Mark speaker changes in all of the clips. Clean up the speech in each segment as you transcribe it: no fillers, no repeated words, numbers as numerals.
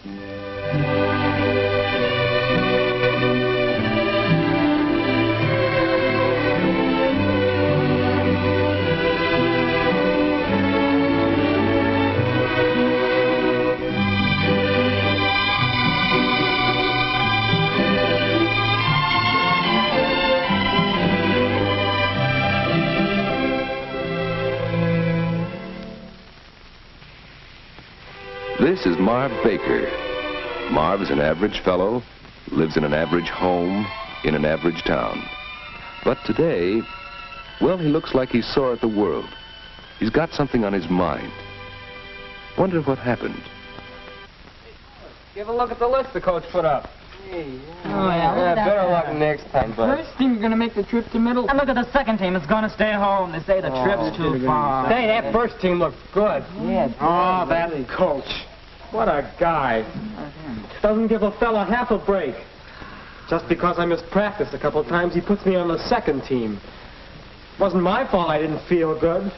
Speaker 1: This is Marv Baker. Marv's an average fellow, lives in an average home, in an average town. But today, well, he looks like he's sore at the world. He's got something on his mind. Wonder what happened.
Speaker 2: Give a look at the list the coach put up.
Speaker 3: Hey,
Speaker 2: Better luck next time, bud.
Speaker 3: First team's gonna make the trip to Middle.
Speaker 4: And look at the second team. It's gonna stay home. They say the trip's too far.
Speaker 2: Say, that first team looked good.
Speaker 4: Yeah.
Speaker 2: Oh, that coach. What a guy. Doesn't give a fella half a break. Just because I missed practice a couple times, he puts me on the second team. Wasn't my fault I didn't feel good.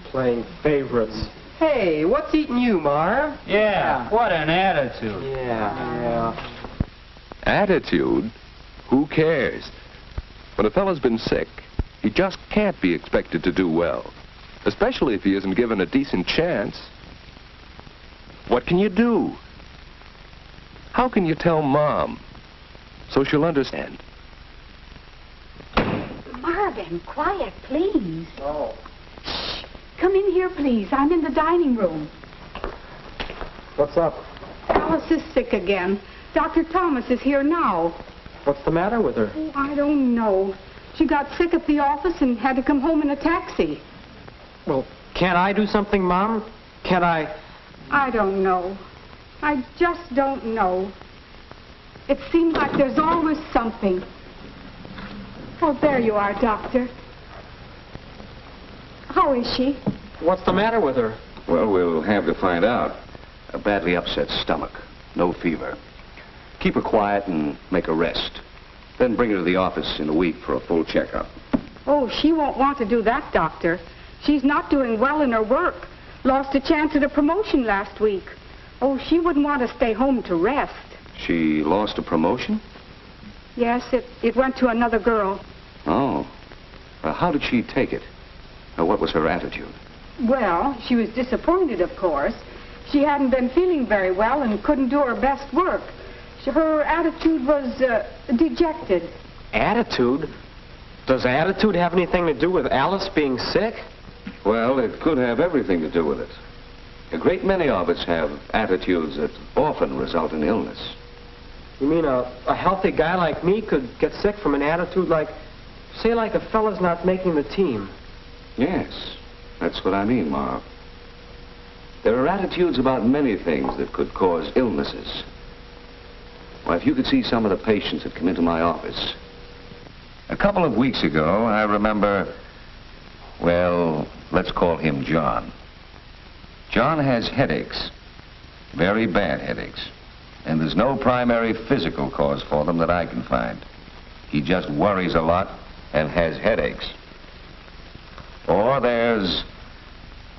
Speaker 2: Playing favorites. Hey, what's eating you, Marv?
Speaker 3: Yeah, what an attitude.
Speaker 2: Yeah.
Speaker 1: Attitude? Who cares? When a fella's been sick, he just can't be expected to do well, especially if he isn't given a decent chance. What can you do? How can you tell Mom so she'll understand?
Speaker 5: Marvin, quiet, please.
Speaker 2: Oh.
Speaker 5: Shh. Come in here, please. I'm in the dining room.
Speaker 2: What's up?
Speaker 5: Alice is sick again. Dr. Thomas is here now.
Speaker 2: What's the matter with her?
Speaker 5: Oh, I don't know. She got sick at the office and had to come home in a taxi.
Speaker 2: Well, can't I do something, Mom? Can't I?
Speaker 5: I don't know. I just don't know. It seems like there's always something. Oh, there you are, Doctor. How is she?
Speaker 2: What's the matter with her?
Speaker 6: Well, we'll have to find out. A badly upset stomach, no fever. Keep her quiet and make her rest. Then bring her to the office in a week for a full checkup.
Speaker 5: Oh, she won't want to do that, Doctor. She's not doing well in her work. Lost a chance at a promotion last week. Oh, she wouldn't want to stay home to rest.
Speaker 6: She lost a promotion?
Speaker 5: Yes, it went to another girl.
Speaker 6: Oh. How did she take it? What was her attitude?
Speaker 5: Well, she was disappointed, of course. She hadn't been feeling very well and couldn't do her best work. Her attitude was dejected.
Speaker 2: Attitude? Does attitude have anything to do with Alice being sick?
Speaker 6: Well, it could have everything to do with it. A great many of us have attitudes that often result in illness.
Speaker 2: You mean a healthy guy like me could get sick from an attitude like, say, like a fella's not making the team?
Speaker 6: Yes, that's what I mean, Marv. There are attitudes about many things that could cause illnesses. Well, if you could see some of the patients that come into my office. A couple of weeks ago, I remember, well, let's call him John. John has headaches, very bad headaches, and there's no primary physical cause for them that I can find. He just worries a lot and has headaches. Or there's,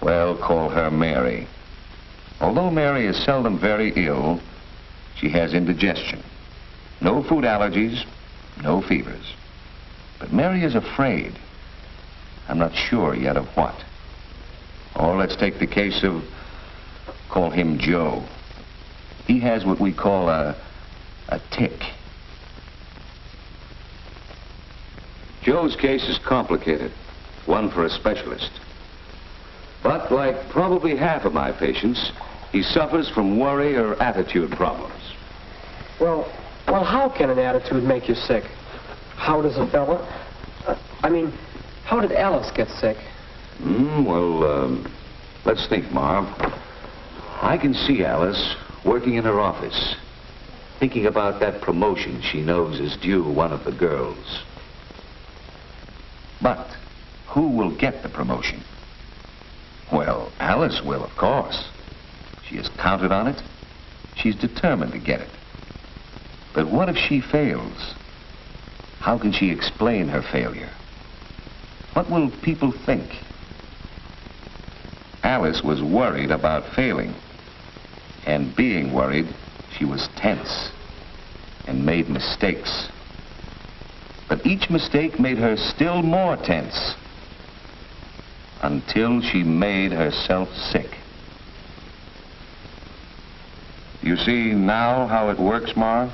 Speaker 6: well, call her Mary. Although Mary is seldom very ill, she has indigestion. No food allergies, no fevers. But Mary is afraid. I'm not sure yet of what. Or let's take the case of, call him Joe. He has what we call a tic. Joe's case is complicated, one for a specialist. But like probably half of my patients, he suffers from worry or attitude problems.
Speaker 2: Well, how can an attitude make you sick? How does a fella? How did Alice get sick?
Speaker 6: Let's think, Marv. I can see Alice working in her office, thinking about that promotion she knows is due one of the girls. But who will get the promotion? Well, Alice will, of course. She has counted on it. She's determined to get it. But what if she fails? How can she explain her failure? What will people think? Alice was worried about failing. And being worried, she was tense and made mistakes. But each mistake made her still more tense until she made herself sick. You see now how it works, Marv?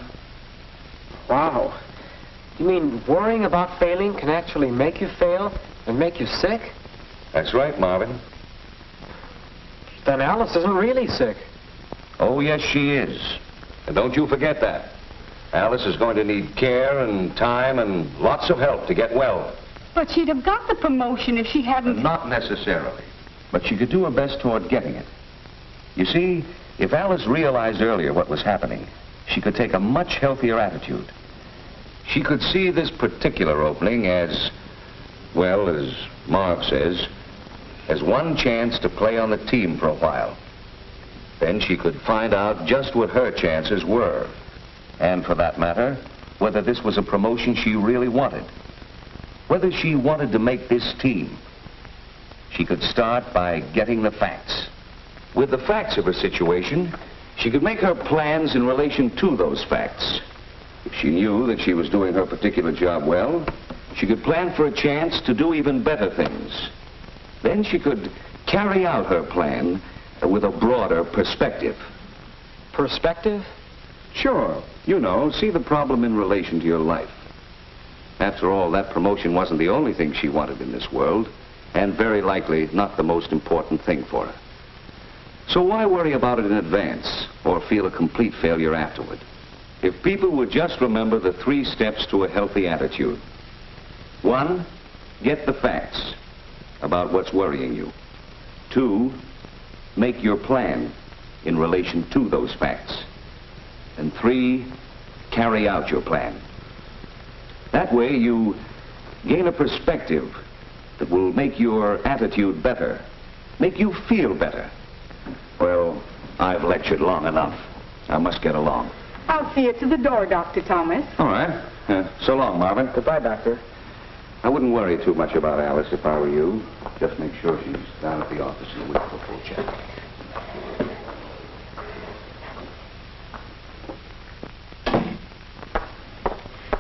Speaker 2: Wow. You mean worrying about failing can actually make you fail and make you sick?
Speaker 6: That's right, Marvin.
Speaker 2: Then Alice isn't really sick.
Speaker 6: Oh, yes, she is. And don't you forget that. Alice is going to need care and time and lots of help to get well.
Speaker 5: But she'd have got the promotion if she hadn't...
Speaker 6: Not necessarily. But she could do her best toward getting it. You see, if Alice realized earlier what was happening, she could take a much healthier attitude. She could see this particular opening as, well, as Marv says, as one chance to play on the team for a while. Then she could find out just what her chances were. And for that matter, whether this was a promotion she really wanted. Whether she wanted to make this team. She could start by getting the facts. With the facts of her situation, she could make her plans in relation to those facts. If she knew that she was doing her particular job well, she could plan for a chance to do even better things. Then she could carry out her plan with a broader perspective.
Speaker 2: Perspective?
Speaker 6: Sure. You know, see the problem in relation to your life. After all, that promotion wasn't the only thing she wanted in this world, and very likely not the most important thing for her. So why worry about it in advance, or feel a complete failure afterward? If people would just remember the 3 steps to a healthy attitude. 1, get the facts about what's worrying you. 2, make your plan in relation to those facts. And 3, carry out your plan. That way you gain a perspective that will make your attitude better, make you feel better. Well, I've lectured long enough. I must get along.
Speaker 5: I'll see you to the door, Dr. Thomas.
Speaker 6: All right. So long, Marvin.
Speaker 2: Goodbye, Doctor.
Speaker 6: I wouldn't worry too much about Alice if I were you. Just make sure she's down at the office in a week for full check.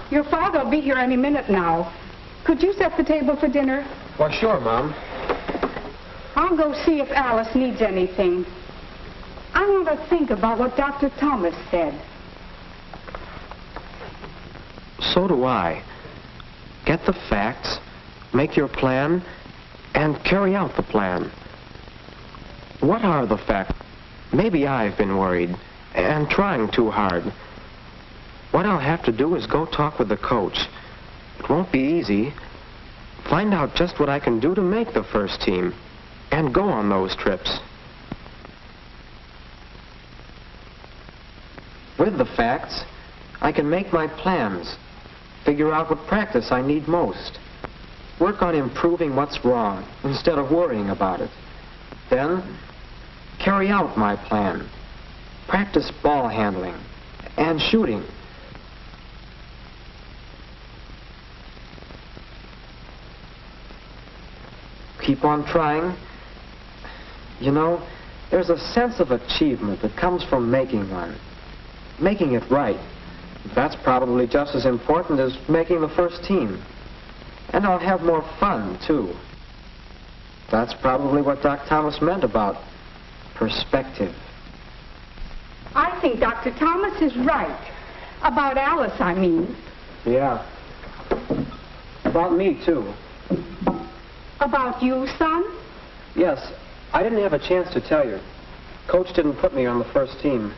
Speaker 5: Your father will be here any minute now. Could you set the table for dinner?
Speaker 2: Well, sure, Mom.
Speaker 5: I'll go see if Alice needs anything. I want to think about what Dr. Thomas said.
Speaker 2: So do I. Get the facts, make your plan, and carry out the plan. What are the facts? Maybe I've been worried and trying too hard. What I'll have to do is go talk with the coach. It won't be easy. Find out just what I can do to make the first team and go on those trips. With the facts, I can make my plans, figure out what practice I need most, work on improving what's wrong instead of worrying about it. Then, carry out my plan, practice ball handling and shooting. Keep on trying. You know, there's a sense of achievement that comes from making one. Making it right. That's probably just as important as making the first team. And I'll have more fun, too. That's probably what Doc Thomas meant about perspective.
Speaker 5: I think Dr. Thomas is right. About Alice, I mean.
Speaker 2: Yeah. About me, too.
Speaker 5: About you, son?
Speaker 2: Yes. I didn't have a chance to tell you. Coach didn't put me on the first team.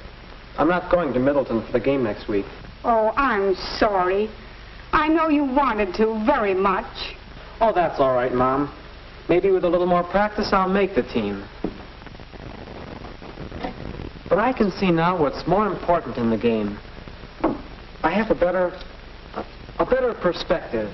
Speaker 2: I'm not going to Middleton for the game next week.
Speaker 5: Oh, I'm sorry. I know you wanted to very much.
Speaker 2: Oh, that's all right, Mom. Maybe with a little more practice, I'll make the team. But I can see now what's more important in the game. I have a better perspective.